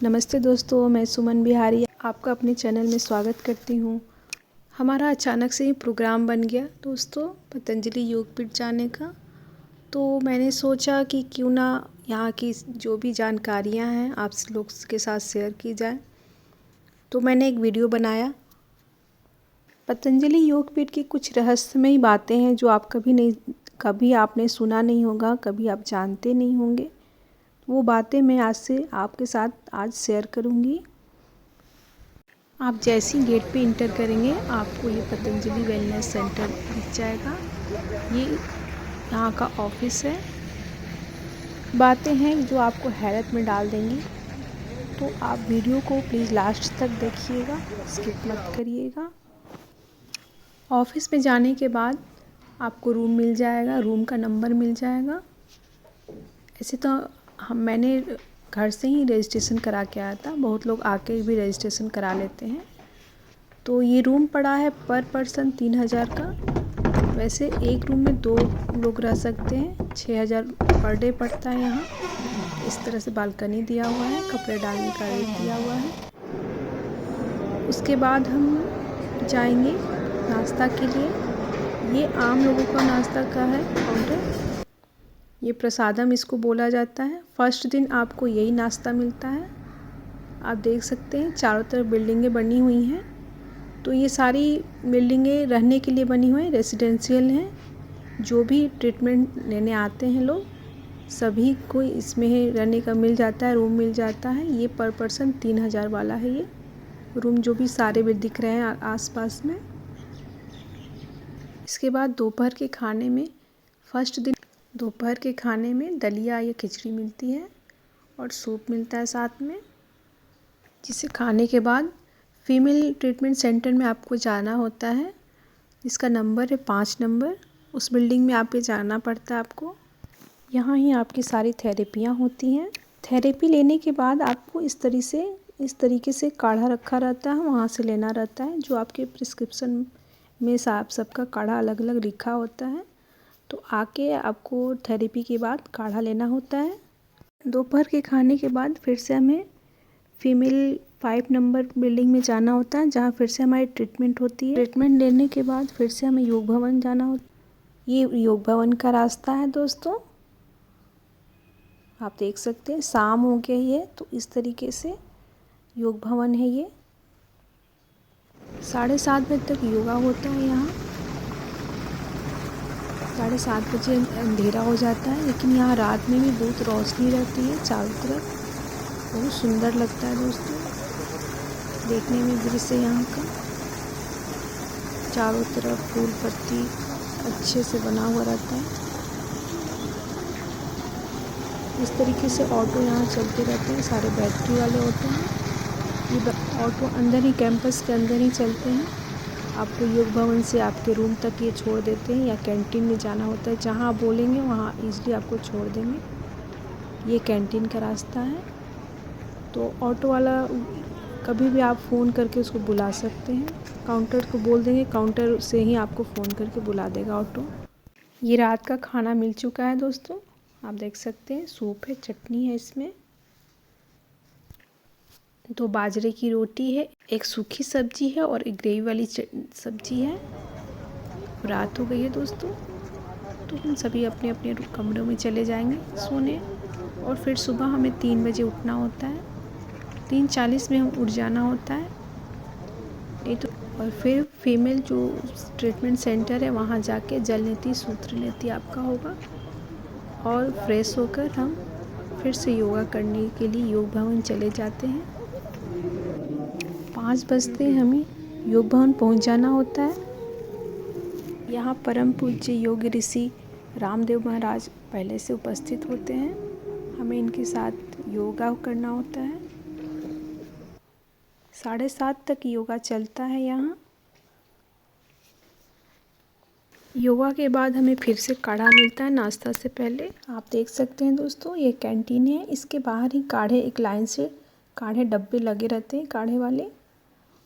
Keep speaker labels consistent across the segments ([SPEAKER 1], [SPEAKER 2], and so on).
[SPEAKER 1] नमस्ते दोस्तों, मैं सुमन बिहारी आपका अपने चैनल में स्वागत करती हूँ। हमारा अचानक से ही प्रोग्राम बन गया दोस्तों पतंजलि योगपीठ जाने का। तो मैंने सोचा कि क्यों ना यहाँ की जो भी जानकारियाँ हैं आप लोग के साथ शेयर की जाए। तो मैंने एक वीडियो बनाया। पतंजलि योगपीठ की कुछ रहस्यमयी बातें हैं जो आप कभी आपने सुना नहीं होगा, कभी आप जानते नहीं होंगे। वो बातें मैं आज से आपके साथ आज शेयर करूँगी। आप जैसे ही गेट पे इंटर करेंगे आपको ये पतंजलि वेलनेस सेंटर दिख जाएगा। ये यहाँ का ऑफिस है। बातें हैं जो आपको हैरत में डाल देंगी, तो आप वीडियो को प्लीज़ लास्ट तक देखिएगा, स्किप मत करिएगा। ऑफिस में जाने के बाद आपको रूम मिल जाएगा, रूम का नंबर मिल जाएगा। ऐसे तो मैंने घर से ही रजिस्ट्रेशन करा के आया था, बहुत लोग आके भी रजिस्ट्रेशन करा लेते हैं। तो ये रूम पड़ा है पर पर्सन 3000 का। वैसे एक रूम में 2 लोग रह सकते हैं। 6000 पर डे पड़ता है। यहाँ इस तरह से बालकनी दिया हुआ है, कपड़े डालने का रेक दिया हुआ है। उसके बाद हम जाएंगे नाश्ता के लिए। ये आम लोगों का नाश्ता का है काउंटर। ये प्रसादम इसको बोला जाता है। फर्स्ट दिन आपको यही नाश्ता मिलता है। आप देख सकते हैं चारों तरफ बिल्डिंगें बनी हुई हैं। तो ये सारी बिल्डिंगें रहने के लिए बनी हुई हैं, रेजिडेंशियल हैं। जो भी ट्रीटमेंट लेने आते हैं लोग, सभी को इसमें रहने का मिल जाता है, रूम मिल जाता है। ये पर पर्सन 3000 वाला है ये रूम, जो भी सारे भी दिख रहे हैं आसपास में। इसके बाद दोपहर के खाने में फर्स्ट दिन दोपहर के खाने में दलिया या खिचड़ी मिलती है और सूप मिलता है साथ में। जिसे खाने के बाद फीमेल ट्रीटमेंट सेंटर में आपको जाना होता है। इसका नंबर है 5 नंबर। उस बिल्डिंग में आपके जाना पड़ता है आपको। यहाँ ही आपकी सारी थेरेपियाँ होती हैं। थेरेपी लेने के बाद आपको इस तरीके से काढ़ा रखा रहता है, वहाँ से लेना रहता है। जो आपके प्रिस्क्रिप्शन में सबका काढ़ा अलग अलग लिखा होता है। तो आके आपको थेरेपी के बाद काढ़ा लेना होता है। दोपहर के खाने के बाद फिर से हमें फीमेल 5 नंबर बिल्डिंग में जाना होता है, जहाँ फिर से हमारी ट्रीटमेंट होती है। ट्रीटमेंट लेने के बाद फिर से हमें योग भवन जाना होता है। ये योग भवन का रास्ता है दोस्तों, आप देख सकते हैं। शाम हो गई है तो इस तरीके से योग भवन है ये। 7:30 बजे तक योगा होता है यहाँ। 7:30 बजे अंधेरा हो जाता है, लेकिन यहाँ रात में भी बहुत रोशनी रहती है चारों तरफ। बहुत सुंदर लगता है दोस्तों देखने में दृश्य यहाँ का। चारों तरफ फूल पत्ती अच्छे से बना हुआ रहता है। इस तरीके से ऑटो यहाँ चलते रहते हैं, सारे बैटरी वाले ऑटो हैं। ये ऑटो अंदर ही कैंपस के अंदर ही चलते हैं। आपको योग भवन से आपके रूम तक ये छोड़ देते हैं, या कैंटीन में जाना होता है। जहाँ आप बोलेंगे वहाँ ईज़िली आपको छोड़ देंगे। ये कैंटीन का रास्ता है। तो ऑटो वाला कभी भी आप फ़ोन करके उसको बुला सकते हैं। काउंटर को बोल देंगे, काउंटर से ही आपको फ़ोन करके बुला देगा ऑटो। ये रात का खाना मिल चुका है दोस्तों, आप देख सकते हैं। सूप है, चटनी है इसमें, 2 बाजरे की रोटी है, एक सूखी सब्जी है और एक ग्रेवी वाली सब्जी है। रात हो गई है दोस्तों, तो हम सभी अपने अपने कमरों में चले जाएंगे सोने। और फिर सुबह हमें 3 बजे उठना होता है। 3:40 में हम उठ जाना होता है, नहीं तो। और फिर फीमेल जो ट्रीटमेंट सेंटर है वहाँ जाके जल नीति सूत्र नीति आपका होगा। और फ्रेश होकर हम फिर से योगा करने के लिए योग भवन चले जाते हैं। 5 बजते हमें योग भवन पहुँच जाना होता है। यहाँ परम पूज्य योग ऋषि रामदेव महाराज पहले से उपस्थित होते हैं। हमें इनके साथ योगा करना होता है। 7:30 तक योगा चलता है यहाँ। योगा के बाद हमें फिर से काढ़ा मिलता है नाश्ता से पहले। आप देख सकते हैं दोस्तों, ये कैंटीन है। इसके बाहर ही काढ़े एक लाइन से काढ़े डब्बे लगे रहते हैं काढ़े वाले।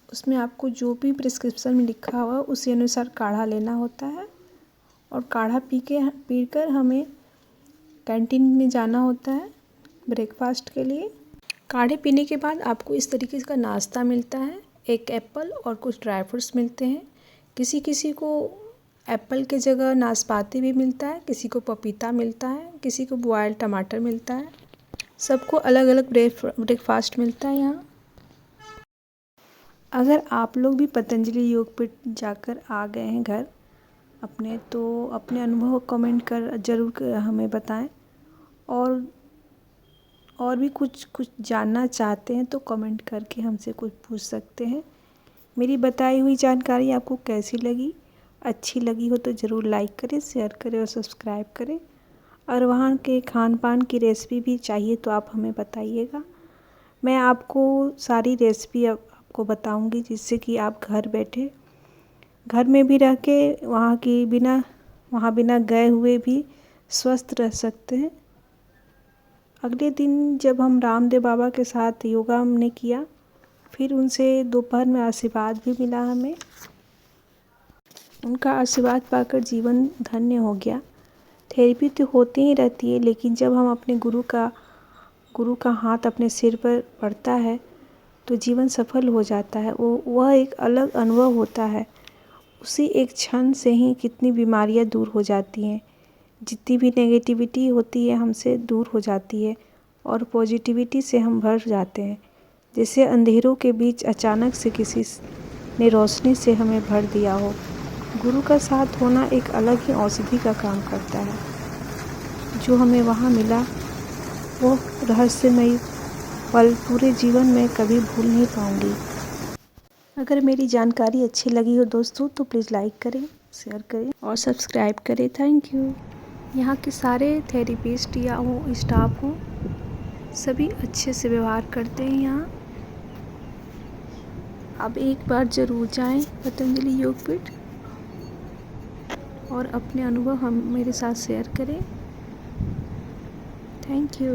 [SPEAKER 1] उसमें आपको जो भी प्रिस्क्रिप्शन में लिखा हुआ उसी अनुसार काढ़ा लेना होता है। और काढ़ा पीकर हमें कैंटीन में जाना होता है ब्रेकफास्ट के लिए। काढ़े पीने के बाद आपको इस तरीके का नाश्ता मिलता है, एक एप्पल और कुछ ड्राई फ्रूट्स मिलते हैं। किसी किसी को एप्पल के जगह नाशपाती भी मिलता है, किसी को पपीता मिलता है, किसी को बॉयल टमाटर मिलता है। सबको अलग अलग ब्रेकफास्ट मिलता है यहाँ। अगर आप लोग भी पतंजलि योगपीठ जाकर आ गए हैं घर अपने, तो अपने अनुभव कमेंट कर ज़रूर हमें बताएं। और भी कुछ जानना चाहते हैं तो कमेंट करके हमसे कुछ पूछ सकते हैं। मेरी बताई हुई जानकारी आपको कैसी लगी? अच्छी लगी हो तो ज़रूर लाइक करें, शेयर करें और सब्सक्राइब करें। और वहाँ के खान पान की रेसिपी भी चाहिए तो आप हमें बताइएगा। मैं आपको सारी रेसिपी आपको बताऊंगी, जिससे कि आप घर बैठे घर में भी रह के वहाँ बिना गए हुए भी स्वस्थ रह सकते हैं। अगले दिन जब हम रामदेव बाबा के साथ योगा हमने किया, फिर उनसे दोपहर में आशीर्वाद भी मिला हमें। उनका आशीर्वाद पाकर जीवन धन्य हो गया। थेरेपी तो होती ही रहती है, लेकिन जब हम अपने गुरु का हाथ अपने सिर पर पड़ता है तो जीवन सफल हो जाता है। वह एक अलग अनुभव होता है। उसी एक क्षण से ही कितनी बीमारियां दूर हो जाती हैं। जितनी भी नेगेटिविटी होती है हमसे दूर हो जाती है और पॉजिटिविटी से हम भर जाते हैं। जैसे अंधेरों के बीच अचानक से किसी ने रोशनी से हमें भर दिया हो। गुरु का साथ होना एक अलग ही औषधि का काम करता है। जो हमें वहाँ मिला वो रहस्यमयी पल पूरे जीवन में कभी भूल नहीं पाऊँगी। अगर मेरी जानकारी अच्छी लगी हो दोस्तों तो प्लीज़ लाइक करें, शेयर करें और सब्सक्राइब करें। Thank you. यहाँ के सारे थेरेपिस्ट या वो स्टाफ हो, सभी अच्छे से व्यवहार करते हैं यहाँ। अब एक बार ज़रूर जाएं पतंजलि योगपीठ और अपने अनुभव हम मेरे साथ शेयर करें। Thank you.